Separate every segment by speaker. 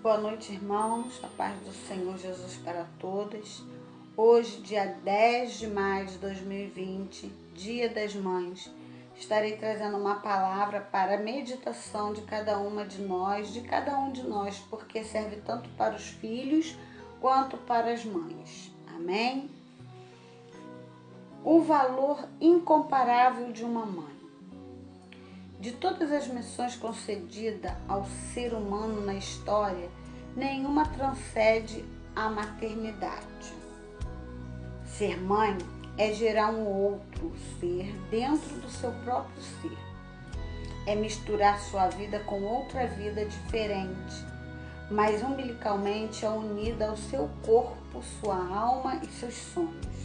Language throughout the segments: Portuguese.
Speaker 1: Boa noite, irmãos. A paz do Senhor Jesus para todos. Hoje, dia 10 de maio de 2020, Dia das Mães, estarei trazendo uma palavra para a meditação de cada uma de nós, porque serve tanto para os filhos quanto para as mães. Amém? O valor incomparável de uma mãe. De todas as missões concedidas ao ser humano na história, nenhuma transcende a maternidade. Ser mãe é gerar um outro ser dentro do seu próprio ser. É misturar sua vida com outra vida diferente, mas umbilicalmente é unida ao seu corpo, sua alma e seus sonhos.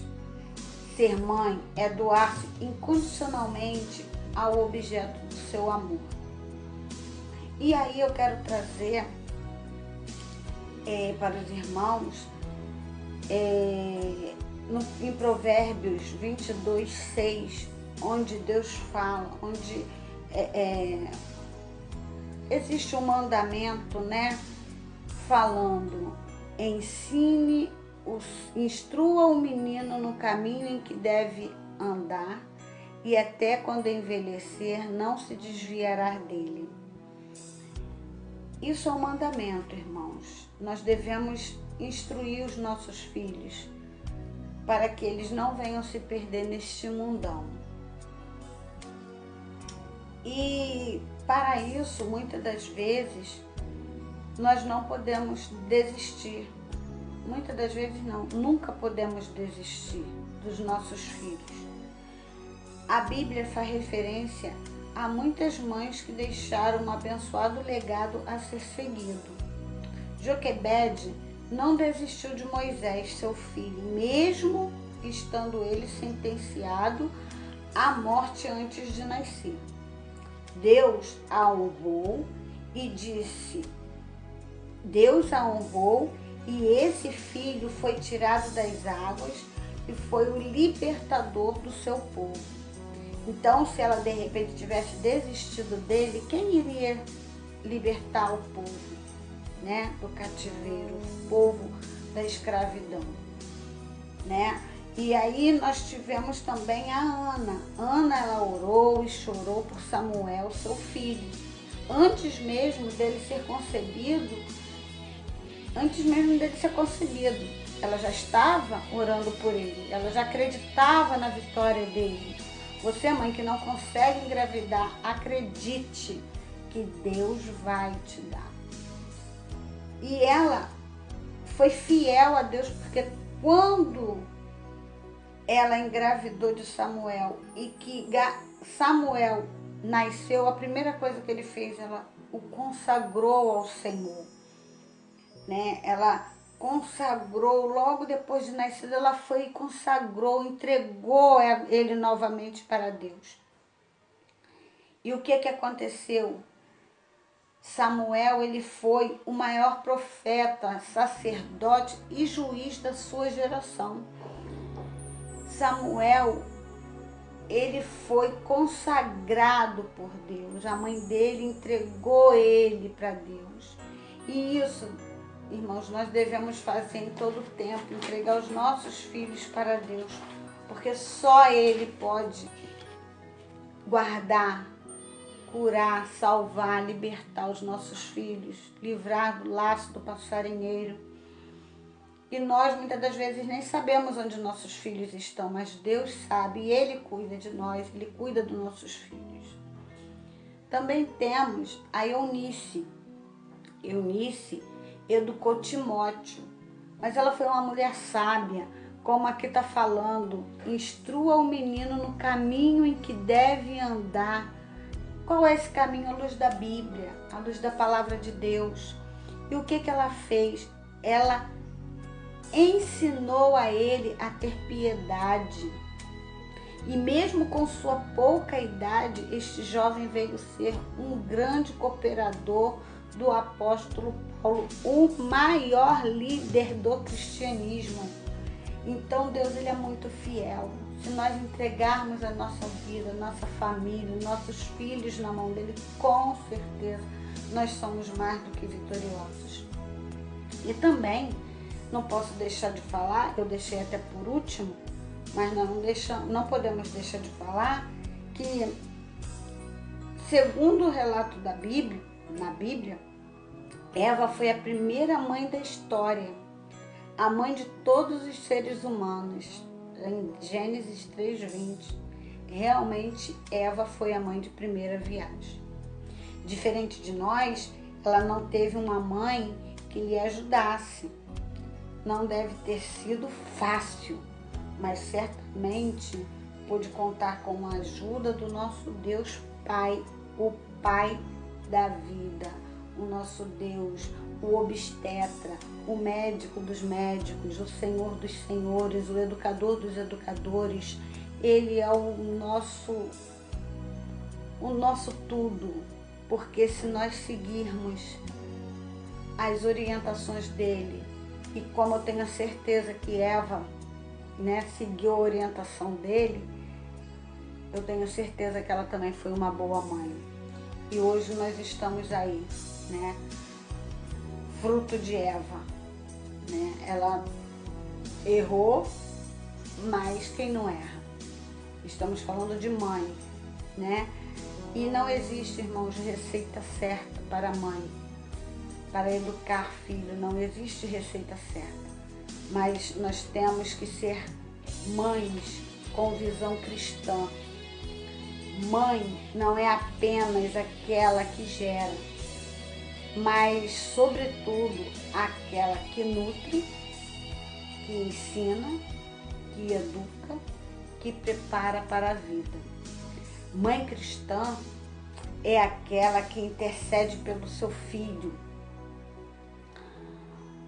Speaker 1: Ser mãe é doar-se incondicionalmente ao objeto do seu amor. E aí eu quero trazer para os irmãos em Provérbios 22:6, onde Deus fala, onde existe um mandamento, falando: instrua o menino no caminho em que deve andar, e até quando envelhecer não se desviará dele. Isso é um mandamento, irmãos. Nós devemos instruir os nossos filhos para que eles não venham se perder neste mundão. E para isso, muitas das vezes, nós não podemos desistir. Muitas das vezes não, nunca podemos desistir dos nossos filhos. A Bíblia faz referência a muitas mães que deixaram um abençoado legado a ser seguido. Joquebede não desistiu de Moisés, seu filho, mesmo estando ele sentenciado à morte antes de nascer. Deus a honrou e esse filho foi tirado das águas e foi o libertador do seu povo. Então, se ela de repente tivesse desistido dele, quem iria libertar o povo, do cativeiro, o povo da escravidão, E aí nós tivemos também a Ana. Ana, ela orou e chorou por Samuel, seu filho, antes mesmo dele ser concebido. Ela já estava orando por ele, ela já acreditava na vitória dele. Você, mãe, que não consegue engravidar, acredite que Deus vai te dar. E ela foi fiel a Deus, porque quando ela engravidou de Samuel e que Samuel nasceu, a primeira coisa que ele fez, ela o consagrou ao Senhor. Ela consagrou, logo depois de nascido, ela foi e consagrou, entregou ele novamente para Deus. E o que aconteceu? Samuel, ele foi o maior profeta, sacerdote e juiz da sua geração. Samuel, ele foi consagrado por Deus. A mãe dele entregou ele para Deus. E isso, irmãos, nós devemos fazer em todo o tempo, entregar os nossos filhos para Deus, porque só Ele pode guardar, curar, salvar, libertar os nossos filhos, livrar do laço do passarinheiro. E nós muitas das vezes nem sabemos onde nossos filhos estão, mas Deus sabe e Ele cuida de nós, Ele cuida dos nossos filhos. Também temos a Eunice. Eunice educou Timóteo, mas ela foi uma mulher sábia, como aqui está falando: instrua o menino no caminho em que deve andar. Qual é esse caminho? A luz da Bíblia, a luz da palavra de Deus. E o que ela fez? Ela ensinou a ele a ter piedade. E mesmo com sua pouca idade, este jovem veio ser um grande cooperador do apóstolo Paulo, o maior líder do cristianismo. Então Deus, ele é muito fiel. Se nós entregarmos a nossa vida, nossa família, nossos filhos na mão dele, com certeza nós somos mais do que vitoriosos. E também não posso deixar de falar, eu deixei até por último, mas não podemos deixar de falar que, segundo o relato da Bíblia, na Bíblia, Eva foi a primeira mãe da história, a mãe de todos os seres humanos. Em Gênesis 3:20, realmente Eva foi a mãe de primeira viagem. Diferente de nós, ela não teve uma mãe que lhe ajudasse. Não deve ter sido fácil, mas certamente pôde contar com a ajuda do nosso Deus Pai, o Pai da vida, o nosso Deus, o obstetra, o médico dos médicos, o Senhor dos senhores, o educador dos educadores. Ele é o nosso tudo, porque se nós seguirmos as orientações dele, e como eu tenho a certeza que Eva, seguiu a orientação dele, eu tenho certeza que ela também foi uma boa mãe. E hoje nós estamos aí, fruto de Eva, Ela errou, mas quem não erra? Estamos falando de mãe, E não existe, irmãos, receita certa para mãe, para educar filho, não existe receita certa. Mas nós temos que ser mães com visão cristã. Mãe não é apenas aquela que gera, mas, sobretudo, aquela que nutre, que ensina, que educa, que prepara para a vida. Mãe cristã é aquela que intercede pelo seu filho.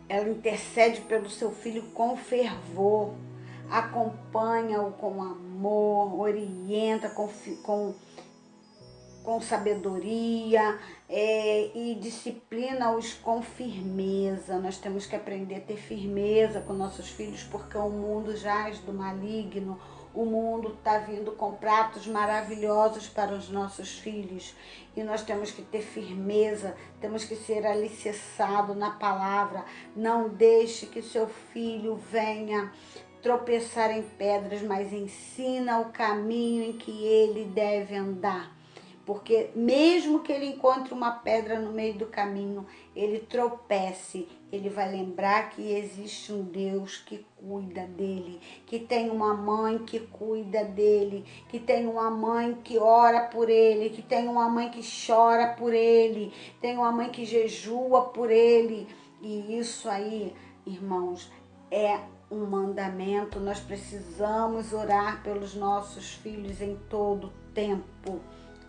Speaker 1: Ela intercede pelo seu filho com fervor, acompanha-o com amor, orienta com sabedoria e disciplina-os com firmeza. Nós temos que aprender a ter firmeza com nossos filhos, porque o mundo jaz do maligno. O mundo está vindo com pratos maravilhosos para os nossos filhos e nós temos que ter firmeza, temos que ser alicerçado na palavra. Não deixe que seu filho venha tropeçar em pedras, mas ensina o caminho em que ele deve andar. Porque mesmo que ele encontre uma pedra no meio do caminho, ele tropece, ele vai lembrar que existe um Deus que cuida dele, que tem uma mãe que cuida dele, que tem uma mãe que ora por ele, que tem uma mãe que chora por ele, tem uma mãe que jejua por ele. E isso aí, irmãos, é um mandamento. Nós precisamos orar pelos nossos filhos em todo tempo.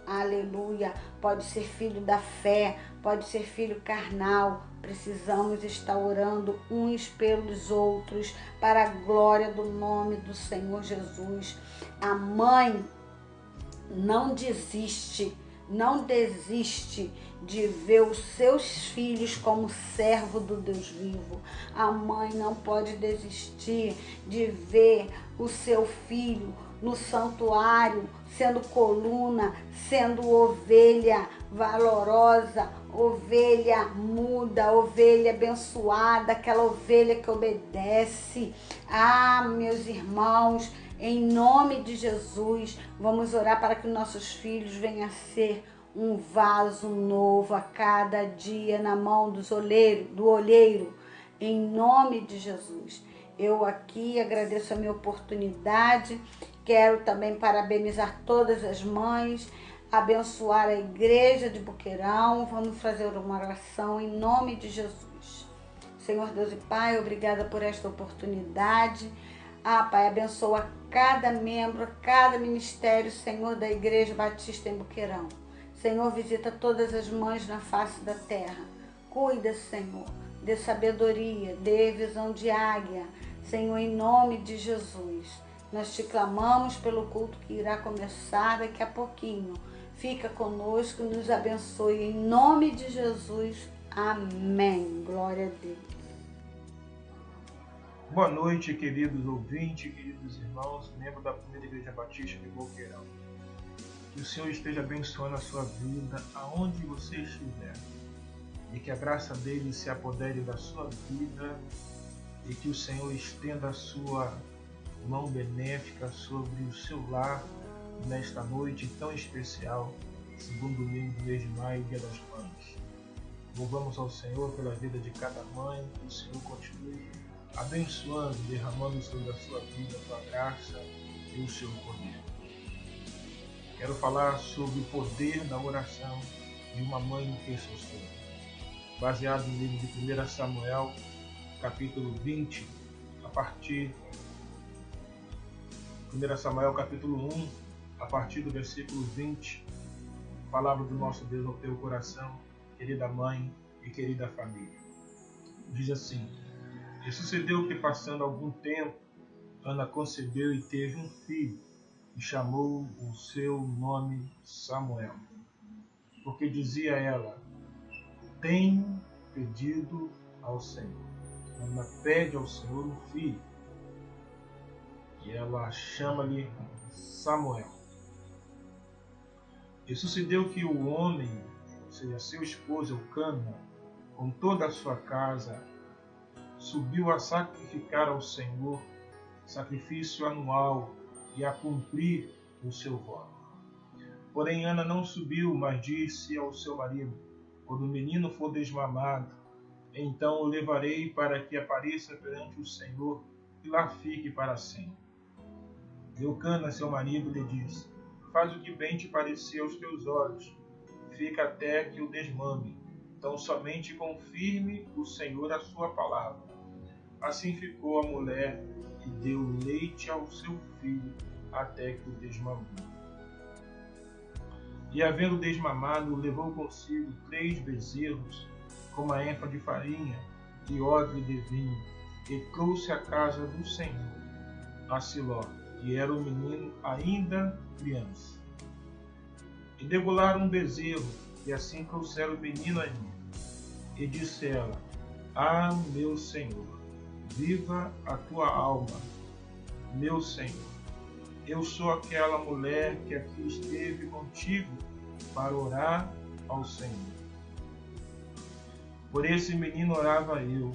Speaker 1: Aleluia, pode ser filho da fé, pode ser filho carnal. Precisamos estar orando uns pelos outros para a glória do nome do Senhor Jesus. A mãe não desiste de ver os seus filhos como servo do Deus vivo. A mãe não pode desistir de ver o seu filho no santuário, sendo coluna, sendo ovelha valorosa, ovelha muda, ovelha abençoada, aquela ovelha que obedece. Ah, meus irmãos, em nome de Jesus, vamos orar para que nossos filhos venham a ser um vaso novo a cada dia na mão do olheiro, em nome de Jesus. Eu aqui agradeço a minha oportunidade, quero também parabenizar todas as mães, abençoar a igreja de Boqueirão. Vamos fazer uma oração em nome de Jesus. Senhor Deus e Pai, obrigada por esta oportunidade. Pai, abençoa cada membro, cada ministério, Senhor, da Igreja Batista em Boqueirão. Senhor, visita todas as mães na face da terra. Cuida, Senhor, dê sabedoria, dê visão de águia. Senhor, em nome de Jesus, nós te clamamos pelo culto que irá começar daqui a pouquinho. Fica conosco, nos abençoe. Em nome de Jesus, amém. Glória a Deus.
Speaker 2: Boa noite, queridos ouvintes, queridos irmãos, membros da primeira Igreja Batista de Boqueirão. Que o Senhor esteja abençoando a sua vida, aonde você estiver. e que a graça dele se apodere da sua vida e que o Senhor estenda a sua mão benéfica sobre o seu lar nesta noite tão especial, segundo domingo do mês de maio, Dia das Mães. Louvamos ao Senhor pela vida de cada mãe, que o Senhor continue abençoando, derramando sobre a sua vida a sua graça e o seu poder. Quero falar sobre o poder da oração de uma mãe intercessora, baseado no livro de 1 Samuel, capítulo 20, a partir 1 Samuel, capítulo 1, a partir do versículo 20, palavra do nosso Deus no teu coração, querida mãe e querida família. Diz assim: E sucedeu que, passando algum tempo, Ana concebeu e teve um filho, e chamou o seu nome Samuel, porque dizia ela: Tenho pedido ao Senhor. Ana pede ao Senhor um filho, e ela chama-lhe Samuel. E sucedeu que o homem, ou seja, seu esposo Eucana, com toda a sua casa, subiu a sacrificar ao Senhor sacrifício anual e a cumprir o seu voto. Porém Ana não subiu, mas disse ao seu marido: Quando o menino for desmamado, então o levarei para que apareça perante o Senhor e lá fique para sempre. Eucana, seu marido, lhe disse: Faz o que bem te parecer aos teus olhos, fica até que o desmame. Então somente confirme o Senhor a sua palavra. Assim ficou a mulher e deu leite ao seu filho até que o desmamou. E havendo desmamado, levou consigo 3 bezerros com uma ênfase de farinha e odre de vinho, e trouxe à casa do Senhor, a Siló, e era o menino ainda criança. E degolaram um bezerro, e assim trouxeram o menino a mim. E disse ela: Ah, meu Senhor, viva a tua alma, meu Senhor. Eu sou aquela mulher que aqui esteve contigo para orar ao Senhor. Por esse menino orava eu,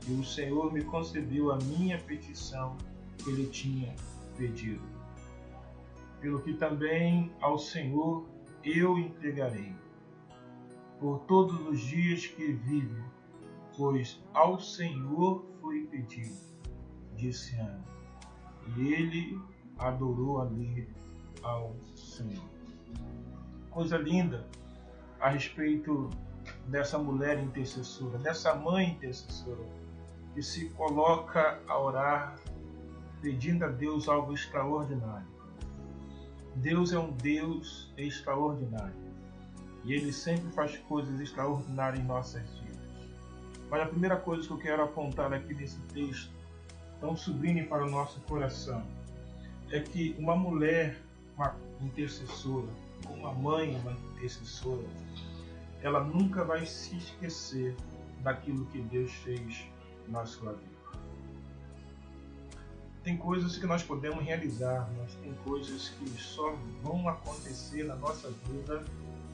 Speaker 2: e o Senhor me concedeu a minha petição que ele tinha pedido. Pelo que também ao Senhor eu entregarei, por todos os dias que vive, pois ao Senhor foi pedido, disse Ana, e ele adorou ali ao Senhor. Coisa linda a respeito dessa mulher intercessora, dessa mãe intercessora, que se coloca a orar pedindo a Deus algo extraordinário. Deus é um Deus extraordinário e Ele sempre faz coisas extraordinárias em nossas vidas. Mas a primeira coisa que eu quero apontar aqui nesse texto, tão sublime para o nosso coração, é que uma mulher, uma intercessora, uma mãe, uma intercessora, ela nunca vai se esquecer daquilo que Deus fez na sua vida. Tem coisas que nós podemos realizar, mas tem coisas que só vão acontecer na nossa vida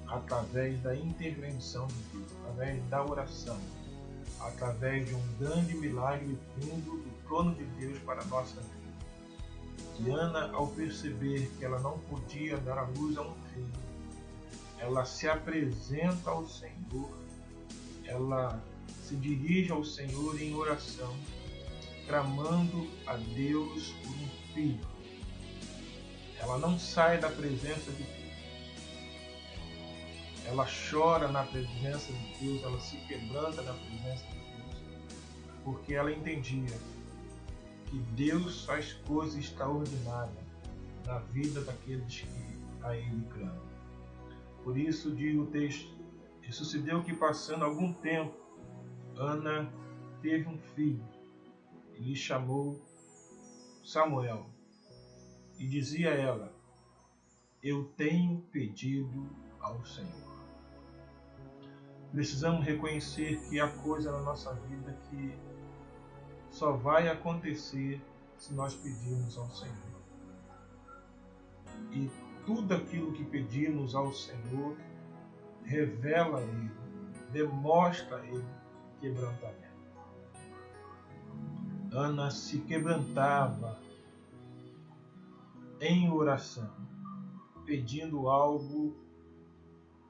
Speaker 2: através da intervenção de Deus, através da oração, através de um grande milagre vindo do trono de Deus para a nossa vida. E Ana, ao perceber que ela não podia dar a luz a um filho, ela se apresenta ao Senhor, ela se dirige ao Senhor em oração, clamando a Deus por um filho. Ela não sai da presença de Deus. Ela chora na presença de Deus, ela se quebranta na presença de Deus, porque ela entendia que Deus faz coisas extraordinárias na vida daqueles que a Ele clamam. Por isso diz o texto: E sucedeu que, passando algum tempo, Ana teve um filho, e lhe chamou Samuel. E dizia ela: Eu tenho pedido ao Senhor. Precisamos reconhecer que há coisa na nossa vida que só vai acontecer se nós pedirmos ao Senhor. E tudo aquilo que pedimos ao Senhor revela a Ele. demonstra a ele quebrantamento. Ana se quebrantava em oração, pedindo algo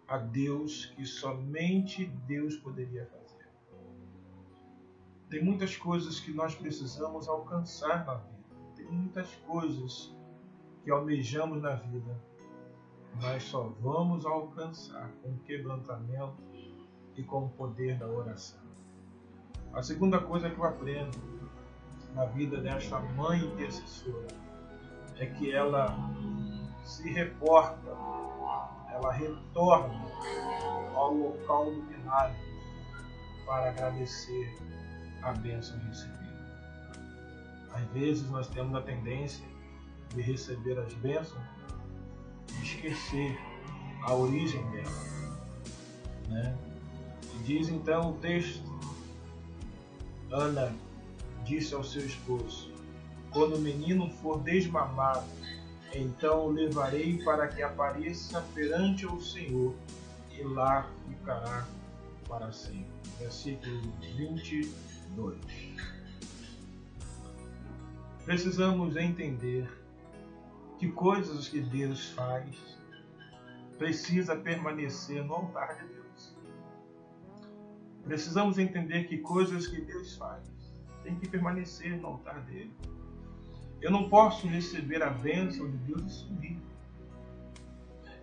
Speaker 2: a Deus que somente Deus poderia fazer. Tem muitas coisas que nós precisamos alcançar na vida. Tem muitas coisas que almejamos na vida, mas só vamos alcançar com o quebrantamento e com o poder da oração. A segunda coisa que eu aprendo na vida desta mãe intercessora é que ela se reporta, ela retorna ao local do milagre para agradecer a bênção recebida. Às vezes nós temos a tendência de receber as bênçãos e esquecer a origem dela, né? E diz então o texto: Ana disse ao seu esposo: quando o menino for desmamado, então o levarei para que apareça perante o Senhor, e lá ficará para sempre. Versículo 22. Precisamos entender que coisas que Deus faz precisa permanecer no altar de Deus. Precisamos entender que coisas que Deus faz tem que permanecer no altar dele. Eu não posso receber a bênção de Deus e sumir.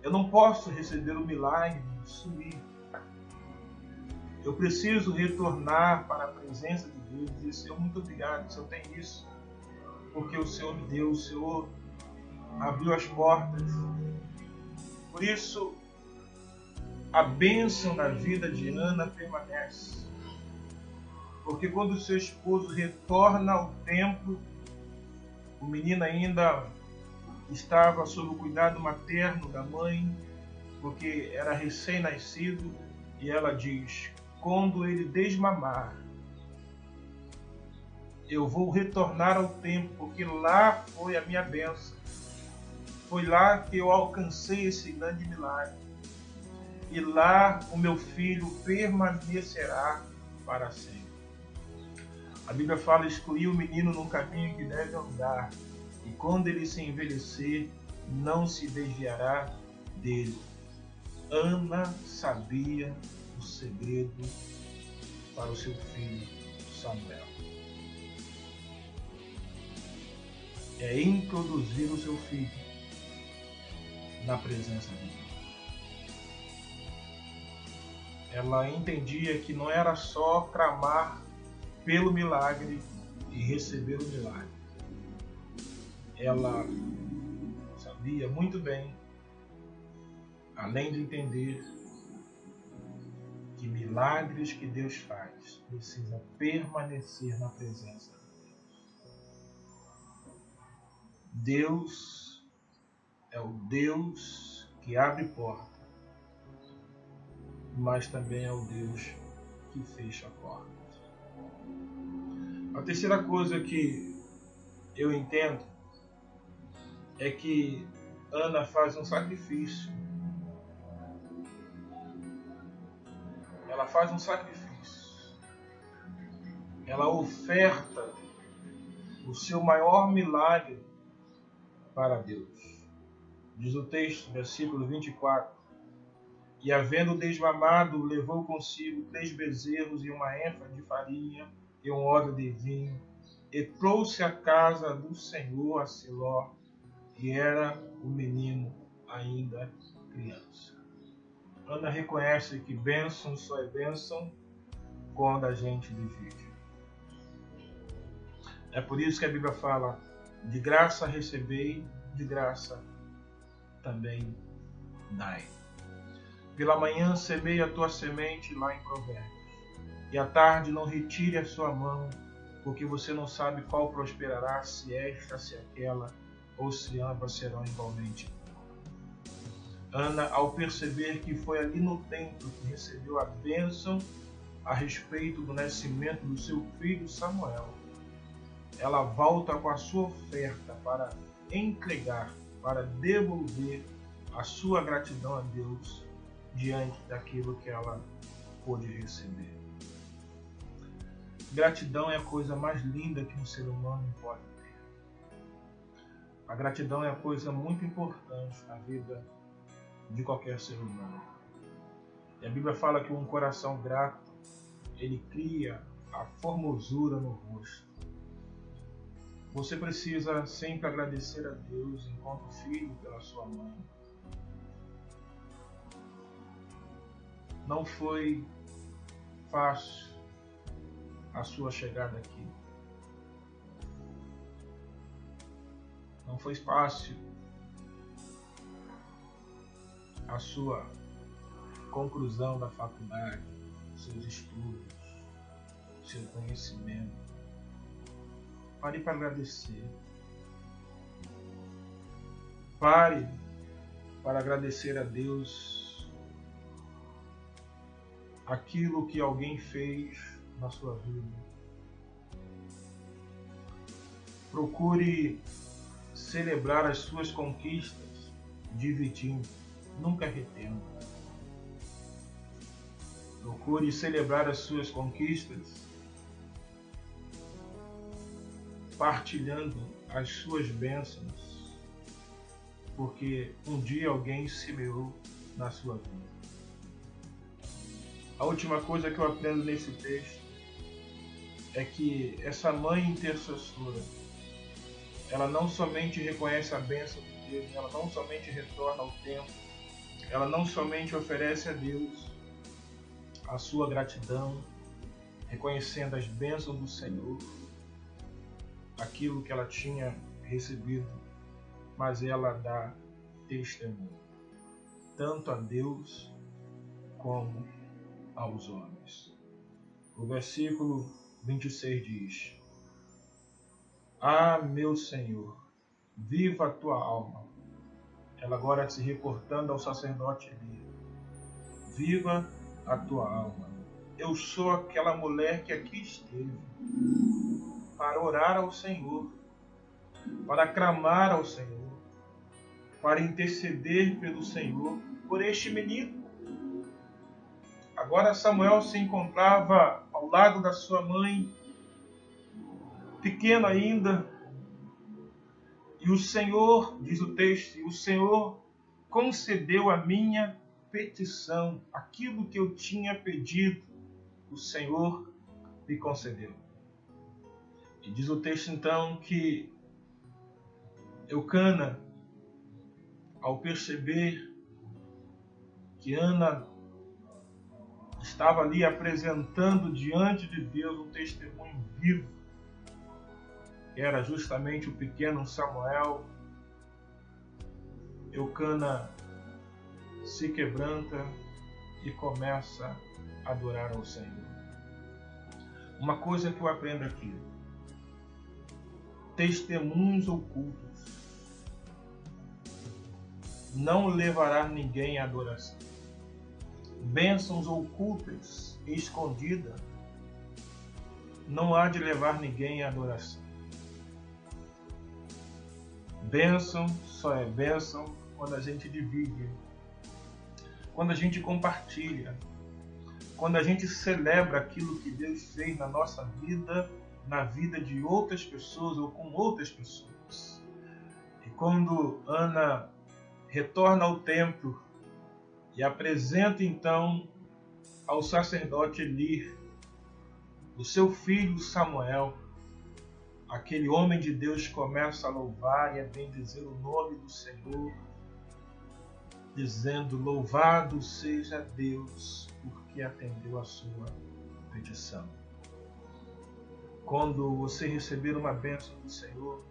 Speaker 2: Eu não posso receber o milagre e sumir. Eu preciso retornar para a presença de Deus e dizer: Senhor, muito obrigado, Senhor, tem isso, porque o Senhor me deu, o Senhor abriu as portas. Por isso, a bênção na vida de Ana permanece. Porque quando o seu esposo retorna ao templo, o menino ainda estava sob o cuidado materno da mãe, porque era recém-nascido, e ela diz: quando ele desmamar, eu vou retornar ao templo, porque lá foi a minha bênção. Foi lá que eu alcancei esse grande milagre. E lá o meu filho permanecerá para sempre. A Bíblia fala: excluir o menino no caminho que deve andar, e quando ele se envelhecer, não se desviará dele. Ana sabia o segredo para o seu filho Samuel. É introduzir o seu filho na presença de Deus. Ela entendia que não era só clamar pelo milagre e receber o milagre. Ela sabia muito bem, além de entender, que milagres que Deus faz precisam permanecer na presença de Deus. Deus é o Deus que abre porta, mas também é o Deus que fecha a porta. A terceira coisa que eu entendo é que Ana faz um sacrifício. Ela faz um sacrifício. Ela oferta o seu maior milagre para Deus. Diz o texto, versículo 24: e havendo desmamado, levou consigo 3 bezerros e uma ênfase de farinha e um odre de vinho, e trouxe à casa do Senhor a Siló, e era o menino ainda criança. Ana reconhece que bênção só é bênção quando a gente divide. É por isso que a Bíblia fala: de graça recebei, de graça também dai. Pela manhã semeie a tua semente, lá em Provérbios, e à tarde não retire a sua mão, porque você não sabe qual prosperará, se esta, se aquela, ou se ambas serão igualmente. Ana, ao perceber que foi ali no templo que recebeu a bênção a respeito do nascimento do seu filho Samuel, ela volta com a sua oferta para entregar, para devolver a sua gratidão a Deus diante daquilo que ela pôde receber. Gratidão é a coisa mais linda que um ser humano pode ter. A gratidão é a coisa muito importante na vida de qualquer ser humano. E a Bíblia fala que um coração grato, ele cria a formosura no rosto. Você precisa sempre agradecer a Deus enquanto filho pela sua mãe. Não foi fácil a sua chegada aqui. Não foi fácil a sua conclusão da faculdade, seus estudos, seu conhecimento. Pare para agradecer. Pare para agradecer a Deus aquilo que alguém fez na sua vida. Procure celebrar as suas conquistas, dividindo, nunca retendo. Procure celebrar as suas conquistas, partilhando as suas bênçãos, porque um dia alguém semeou na sua vida. A última coisa que eu aprendo nesse texto é que essa mãe intercessora, ela não somente reconhece a bênção de Deus, ela não somente retorna ao templo, ela não somente oferece a Deus a sua gratidão, reconhecendo as bênçãos do Senhor, aquilo que ela tinha recebido, mas ela dá testemunho, tanto a Deus como aos homens. O versículo 26 diz: Ah, meu Senhor, viva a tua alma. Ela agora se reportando ao sacerdote Eli. Viva a tua alma. Eu sou aquela mulher que aqui esteve para orar ao Senhor, para clamar ao Senhor, para interceder pelo Senhor por este menino. Agora Samuel se encontrava ao lado da sua mãe, pequeno ainda, e o Senhor, diz o texto, o Senhor concedeu a minha petição, aquilo que eu tinha pedido, o Senhor me concedeu. E diz o texto então que Eucana, ao perceber que Ana estava ali apresentando diante de Deus um testemunho vivo, que era justamente o pequeno Samuel, Eucana se quebranta e começa a adorar ao Senhor. Uma coisa que eu aprendo aqui: testemunhos ocultos não levará ninguém à adoração. Bênçãos ocultas e escondidas não há de levar ninguém à adoração. Bênção só é bênção quando a gente divide, quando a gente compartilha, quando a gente celebra aquilo que Deus fez na nossa vida, na vida de outras pessoas ou com outras pessoas. E quando Ana retorna ao templo e apresenta então ao sacerdote Eli o seu filho Samuel, aquele homem de Deus começa a louvar e a bendizer o nome do Senhor, dizendo: louvado seja Deus, porque atendeu a sua petição. Quando você receber uma bênção do Senhor,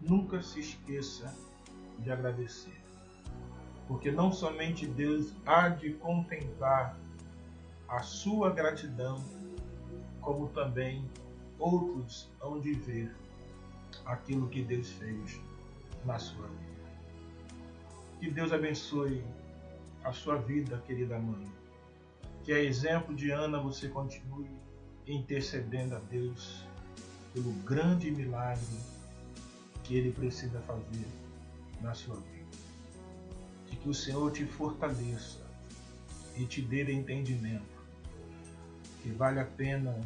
Speaker 2: nunca se esqueça de agradecer, porque não somente Deus há de contemplar a sua gratidão, como também outros hão de ver aquilo que Deus fez na sua vida. Que Deus abençoe a sua vida, querida mãe. Que a exemplo de Ana você continue intercedendo a Deus pelo grande milagre que Ele precisa fazer na sua vida. E que o Senhor te fortaleça e te dê entendimento que vale a pena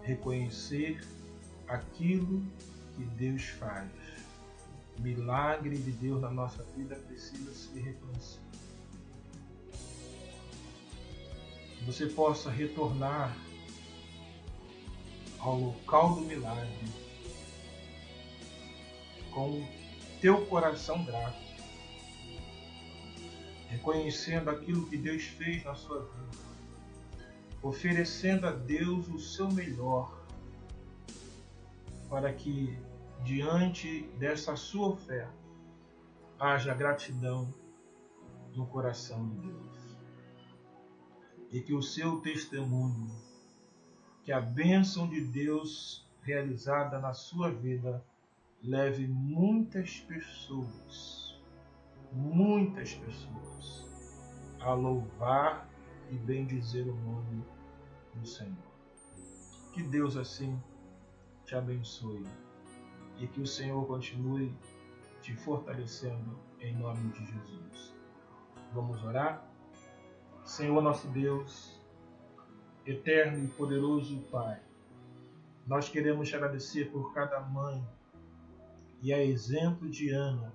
Speaker 2: reconhecer aquilo que Deus faz. O milagre de Deus na nossa vida precisa ser reconhecido. Que você possa retornar ao local do milagre com teu coração grato, reconhecendo aquilo que Deus fez na sua vida, oferecendo a Deus o seu melhor, para que diante dessa sua oferta haja gratidão no coração de Deus. E que o seu testemunho, que a bênção de Deus realizada na sua vida leve muitas pessoas a louvar e bendizer o nome do Senhor. Que Deus assim te abençoe e que o Senhor continue te fortalecendo em nome de Jesus. Vamos orar? Senhor nosso Deus, eterno e poderoso Pai, nós queremos te agradecer por cada mãe e a exemplo de Ana,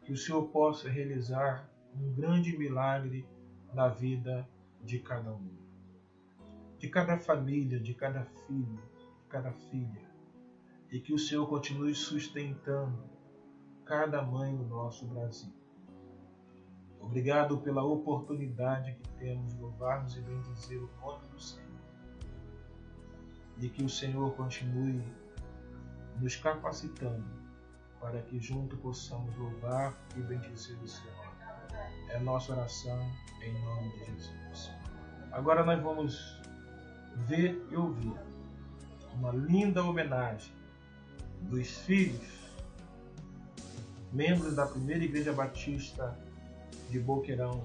Speaker 2: que o Senhor possa realizar um grande milagre na vida de cada um, de cada família, de cada filho, de cada filha, e que o Senhor continue sustentando cada mãe no nosso Brasil. Obrigado pela oportunidade que temos de louvarmos e bendizer o nome do Senhor. E que o Senhor continue nos capacitando para que juntos possamos louvar e bendizer o Senhor. É a nossa oração em nome de Jesus. Agora nós vamos ver e ouvir uma linda homenagem dos filhos, membros da primeira Igreja Batista de Boqueirão,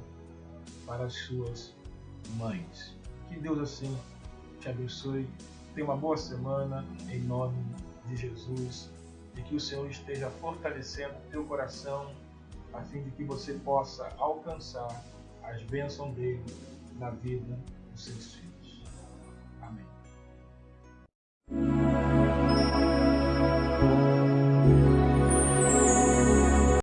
Speaker 2: para as suas mães. Que Deus assim te abençoe. Tenha uma boa semana em nome de Jesus e que o Senhor esteja fortalecendo o teu coração a fim de que você possa alcançar as bênçãos dele na vida dos seus filhos. Amém.